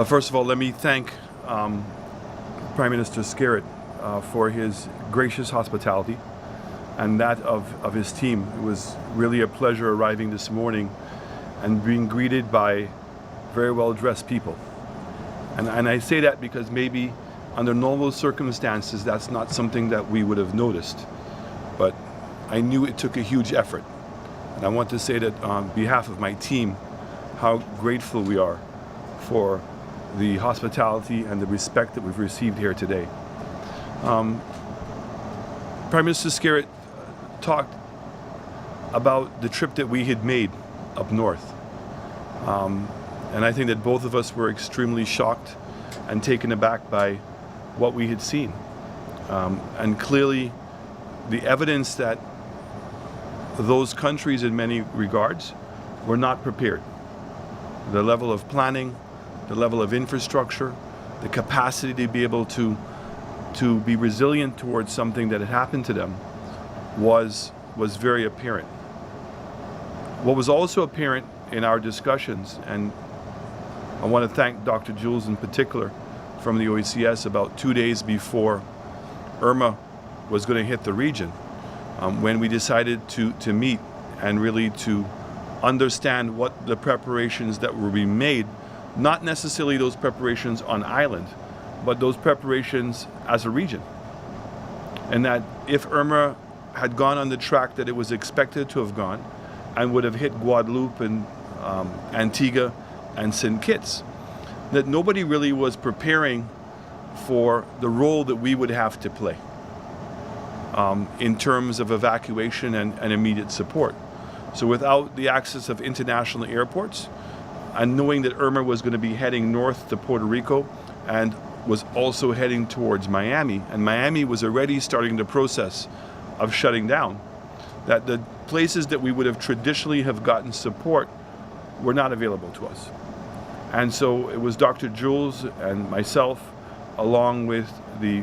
First of all, let me thank Prime Minister Skerrit for his gracious hospitality and that of his team. It was really a pleasure arriving this morning and being greeted by very well-dressed people. And I say that because maybe under normal circumstances that's not something that we would have noticed. But I knew it took a huge effort. And I want to say that on behalf of my team, how grateful we are for the hospitality and the respect that we've received here today. Prime Minister Skerrit talked about the trip that we had made up north. And I think that both of us were extremely shocked and taken aback by what we had seen. And clearly the evidence that those countries in many regards were not prepared. The level of planning, the level of infrastructure, the capacity to be able to be resilient towards something that had happened to them was very apparent. What was also apparent in our discussions, and I want to thank Dr. Jules in particular from the OECS about 2 days before Irma was going to hit the region, when we decided to meet and really to understand what the preparations that were being made, not necessarily those preparations on island, but those preparations as a region. And that if Irma had gone on the track that it was expected to have gone and would have hit Guadeloupe and Antigua and St. Kitts, that nobody really was preparing for the role that we would have to play in terms of evacuation and immediate support. So without the access of international airports, and knowing that Irma was going to be heading north to Puerto Rico and was also heading towards Miami, and Miami was already starting the process of shutting down, that the places that we would have traditionally have gotten support were not available to us. And so it was Dr. Jules and myself, along with the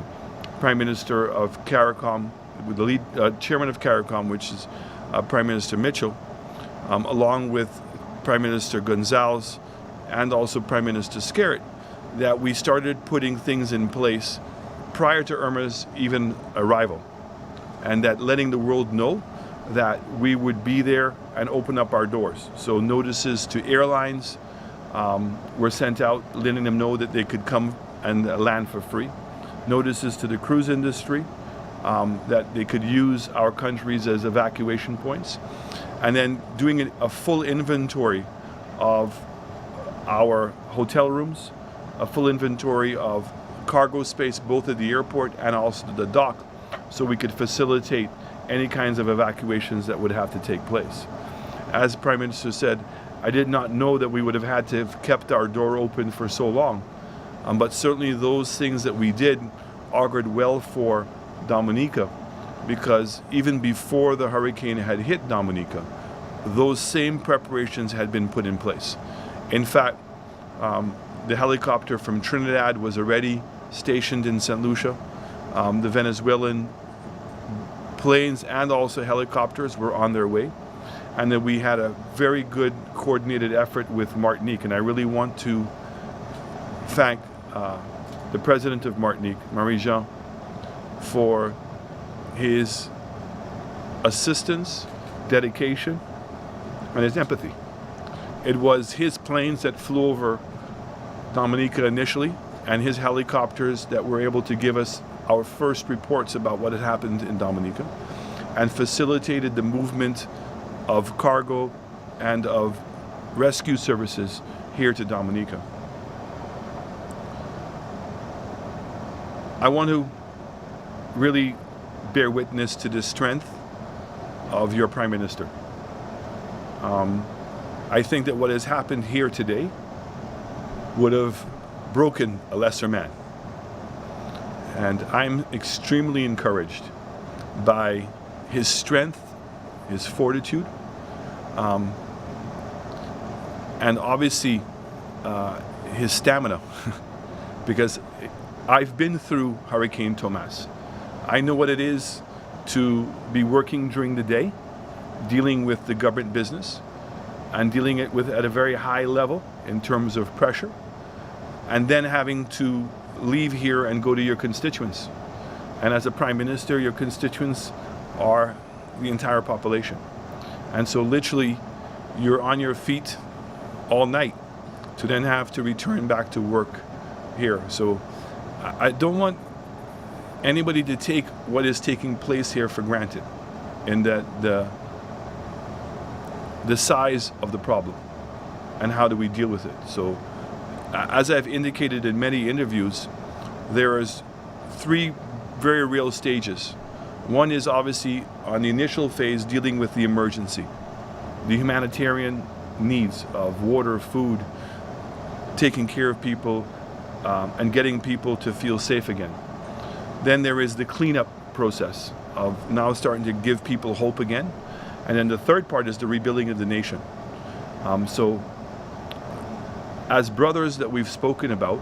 Prime Minister of CARICOM, with the lead chairman of CARICOM, which is Prime Minister Mitchell, along with Prime Minister Gonzalez and also Prime Minister Skerrit, that we started putting things in place prior to Irma's even arrival, and that letting the world know that we would be there and open up our doors. So notices to airlines were sent out letting them know that they could come and land for free. Notices to the cruise industry that they could use our countries as evacuation points. And then doing a full inventory of our hotel rooms, a full inventory of cargo space both at the airport and also the dock, so we could facilitate any kinds of evacuations that would have to take place. As Prime Minister said, I did not know that we would have had to have kept our door open for so long, but certainly those things that we did augured well for Dominica, because even before the hurricane had hit Dominica, those same preparations had been put in place. In fact, the helicopter from Trinidad was already stationed in St. Lucia. The Venezuelan planes and also helicopters were on their way. And then we had a very good coordinated effort with Martinique. And I really want to thank the President of Martinique, Marie-Jean, for his assistance, dedication, and his empathy. It was his planes that flew over Dominica initially, and his helicopters that were able to give us our first reports about what had happened in Dominica, and facilitated the movement of cargo and of rescue services here to Dominica. I want to really bear witness to the strength of your Prime Minister. I think that what has happened here today would have broken a lesser man. And I'm extremely encouraged by his strength, his fortitude, and obviously his stamina, because I've been through Hurricane Tomas. I know what it is to be working during the day, dealing with the government business, and dealing it with at a very high level in terms of pressure, and then having to leave here and go to your constituents. And as a Prime Minister, your constituents are the entire population. And so literally, you're on your feet all night to then have to return back to work here. So I don't want anybody to take what is taking place here for granted, in that the size of the problem and how do we deal with it. So as I've indicated in many interviews, there is 3 very real stages. One is obviously on the initial phase, dealing with the emergency, the humanitarian needs of water, food, taking care of people, and getting people to feel safe again. Then there is the cleanup process of now starting to give people hope again. And then the third part is the rebuilding of the nation. So as brothers that we've spoken about,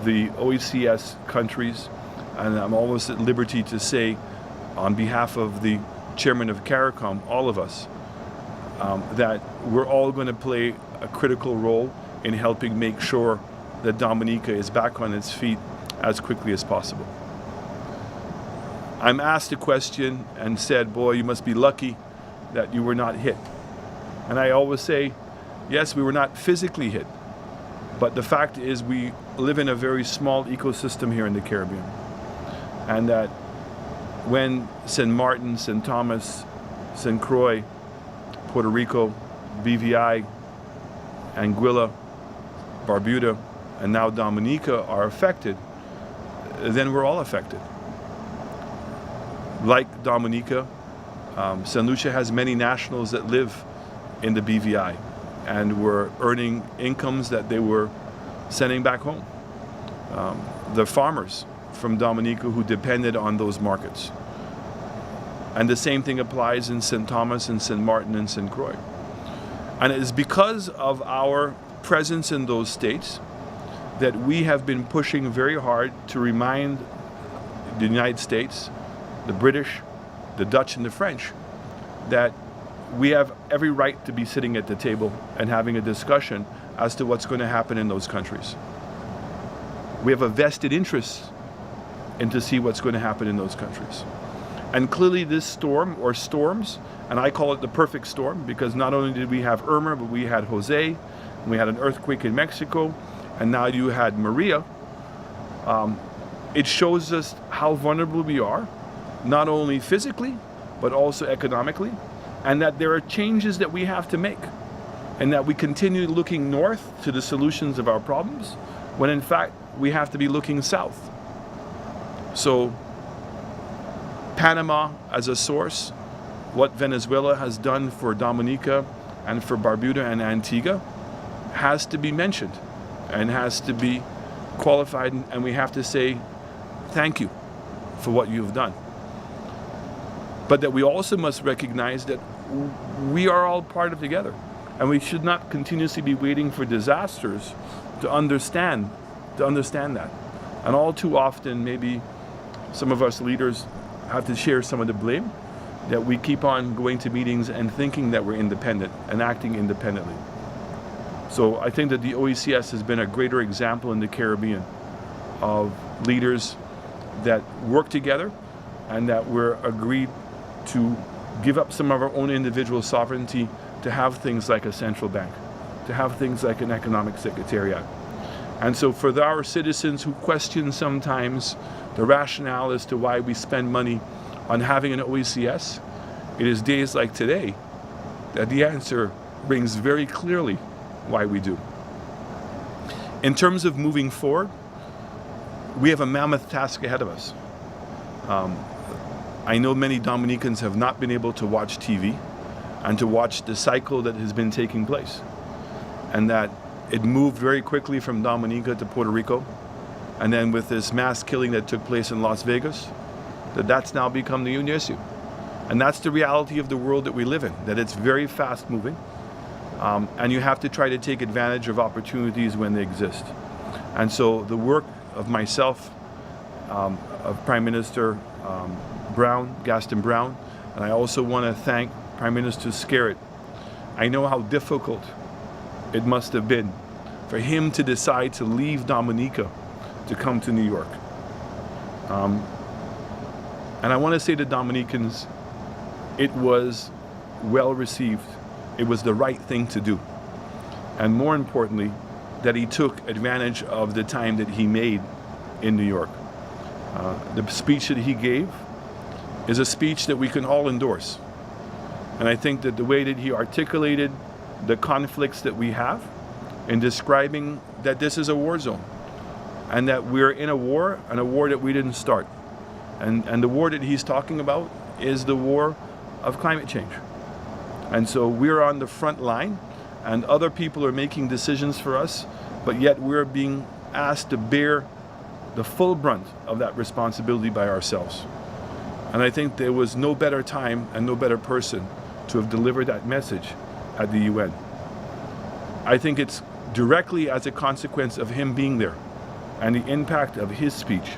the OECS countries, and I'm almost at liberty to say on behalf of the chairman of CARICOM, all of us, that we're all going to play a critical role in helping make sure that Dominica is back on its feet as quickly as possible. I'm asked a question and said, boy, you must be lucky that you were not hit. And I always say, yes, we were not physically hit, but the fact is we live in a very small ecosystem here in the Caribbean. And that when St. Martin, St. Thomas, St. Croix, Puerto Rico, BVI, Anguilla, Barbuda, and now Dominica are affected, then we're all affected. Like Dominica, St. Lucia has many nationals that live in the BVI and were earning incomes that they were sending back home. The farmers from Dominica who depended on those markets. And the same thing applies in St. Thomas and St. Martin and St. Croix. And it is because of our presence in those states that we have been pushing very hard to remind the United States, the British, the Dutch, and the French that we have every right to be sitting at the table and having a discussion as to what's going to happen in those countries. We have a vested interest in to see what's going to happen in those countries. And clearly this storm, or storms, and I call it the perfect storm, because not only did we have Irma, but we had Jose, and we had an earthquake in Mexico, and now you had Maria. It shows us how vulnerable we are, not only physically, but also economically, and that there are changes that we have to make, and that we continue looking north to the solutions of our problems, when in fact we have to be looking south. So Panama as a source, what Venezuela has done for Dominica and for Barbuda and Antigua has to be mentioned and has to be qualified, and we have to say thank you for what you've done. But that we also must recognize that we are all part of together, and we should not continuously be waiting for disasters to understand that. And all too often, maybe some of us leaders have to share some of the blame, that we keep on going to meetings and thinking that we're independent and acting independently. So I think that the OECS has been a greater example in the Caribbean of leaders that work together and that we're agreed to give up some of our own individual sovereignty to have things like a central bank, to have things like an economic secretariat. And so for our citizens who question sometimes the rationale as to why we spend money on having an OECS, it is days like today that the answer rings very clearly why we do. In terms of moving forward, we have a mammoth task ahead of us. I know many Dominicans have not been able to watch TV and to watch the cycle that has been taking place, and that it moved very quickly from Dominica to Puerto Rico, and then with this mass killing that took place in Las Vegas, that's now become the new issue. And that's the reality of the world that we live in, that it's very fast moving, and you have to try to take advantage of opportunities when they exist. And so the work of myself, of Prime Minister Gaston Brown, and I also want to thank Prime Minister Skerrit. I know how difficult it must have been for him to decide to leave Dominica to come to New York. And I want to say to Dominicans, it was well received. It was the right thing to do. And more importantly, that he took advantage of the time that he made in New York. The speech that he gave is a speech that we can all endorse. And I think that the way that he articulated the conflicts that we have in describing that this is a war zone and that we're in a war, and a war that we didn't start. And the war that he's talking about is the war of climate change. And so we're on the front line, and other people are making decisions for us, but yet we're being asked to bear the full brunt of that responsibility by ourselves. And I think there was no better time and no better person to have delivered that message at the UN. I think it's directly as a consequence of him being there and the impact of his speech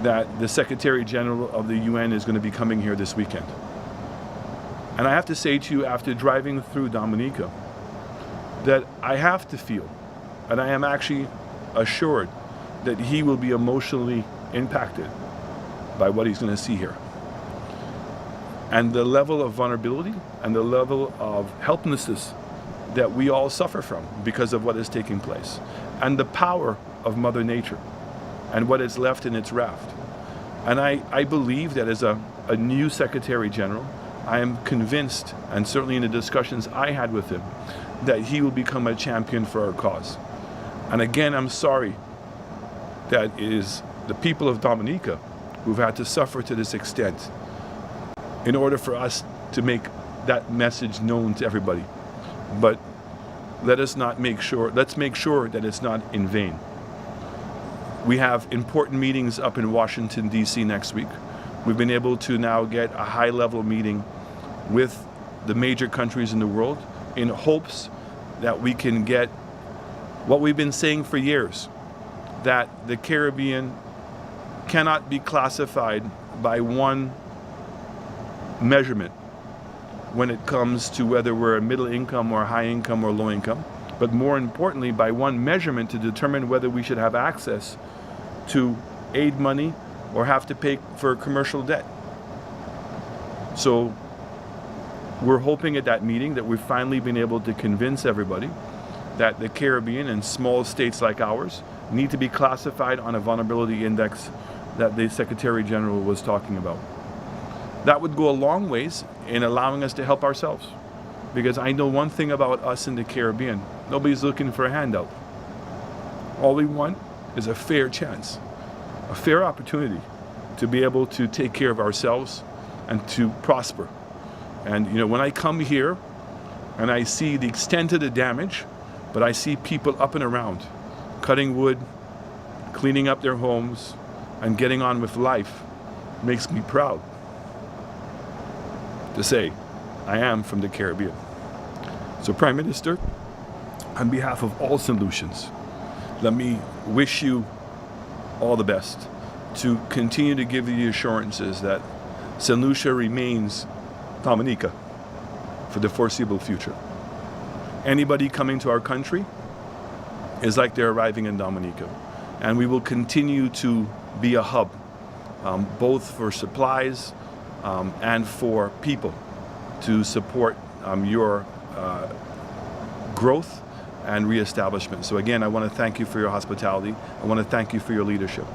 that the Secretary General of the UN is going to be coming here this weekend. And I have to say to you, after driving through Dominica, that I have to feel, and I am actually assured, that he will be emotionally impacted by what he's going to see here. And the level of vulnerability and the level of helplessness that we all suffer from because of what is taking place, and the power of Mother Nature and what is left in its raft. And I believe that as a new Secretary General, I am convinced, and certainly in the discussions I had with him, that he will become a champion for our cause. And again, I'm sorry that it is the people of Dominica who've had to suffer to this extent in order for us to make that message known to everybody. But let's make sure that it's not in vain. We have important meetings up in Washington, D.C. next week. We've been able to now get a high-level meeting with the major countries in the world in hopes that we can get what we've been saying for years, that the Caribbean cannot be classified by one measurement when it comes to whether we're a middle income or high income or low income, but more importantly by one measurement to determine whether we should have access to aid money or have to pay for commercial debt. So we're hoping at that meeting that we've finally been able to convince everybody that the Caribbean and small states like ours need to be classified on a vulnerability index that the Secretary General was talking about. That would go a long ways in allowing us to help ourselves. Because I know one thing about us in the Caribbean, nobody's looking for a handout. All we want is a fair chance, a fair opportunity to be able to take care of ourselves and to prosper. And you know, when I come here and I see the extent of the damage, but I see people up and around, cutting wood, cleaning up their homes, and getting on with life, makes me proud to say I am from the Caribbean. So Prime Minister, on behalf of all solutions, let me wish you all the best to continue to give you the assurances that St. Lucia remains Dominica for the foreseeable future. Anybody coming to our country is like they're arriving in Dominica. And we will continue to be a hub, both for supplies and for people to support your growth and reestablishment. So again, I want to thank you for your hospitality. I want to thank you for your leadership.